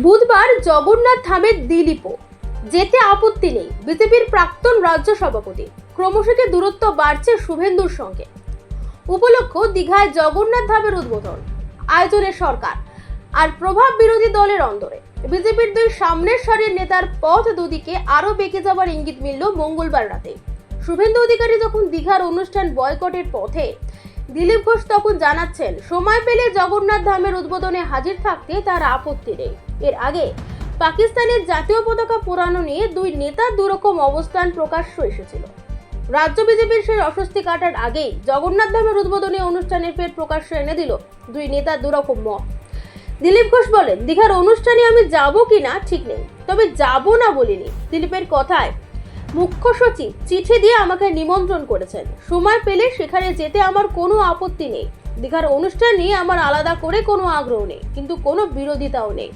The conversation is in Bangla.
বুধবার জগন্নাথ ধামের দিলীপও যেতে আপত্তি নেই বিজেপির প্রাক্তন রাজ্য সভাপতি। ক্রমশ দূরত্ব বাড়ছে শুভেন্দুর সঙ্গে। উপলক্ষ দীঘায় জগন্নাথ ধামের উদ্বোধন, আয়োজনে সরকার আর প্রভাব বিরোধী দলের অন্দরে। বিজেপির দুই সামনের সারির নেতার পথ দুদিকে আরো বেঁকে যাবার ইঙ্গিত মিলল মঙ্গলবার রাতে। শুভেন্দু অধিকারী যখন দীঘার অনুষ্ঠান বয়কটের পথে, দিলীপ ঘোষ তখন জানাচ্ছেন সময় পেলে জগন্নাথ ধামের উদ্বোধনে হাজির থাকতে তার আপত্তি নেই। এর আগে পাকিস্তানের জাতীয় পতাকা পোড়ানো নিয়ে দুই নেতার দুরকম অবস্থান প্রকাশ্য এসেছিল। রাজ্য বিজেপির সেই অস্বস্তি কাটার আগেই জগন্নাথ ধামের উদ্বোধনী অনুষ্ঠানের ফের প্রকাশ্য এনে দিল দুই নেতার দুরকম মত। দিলীপ ঘোষ বলেন, দীঘার অনুষ্ঠানে আমি যাব কিনা ঠিক নেই, তবে যাব না বলিনি। দিলীপের কথায়, মুখ্য সচিব চিঠি দিয়ে আমাকে নিমন্ত্রণ করেছেন, সময় পেলে সেখানে যেতে আমার কোনো আপত্তি নেই। দীঘার অনুষ্ঠান নিয়ে আমার আলাদা করে কোনো আগ্রহ নেই, কিন্তু কোনো বিরোধিতাও নেই।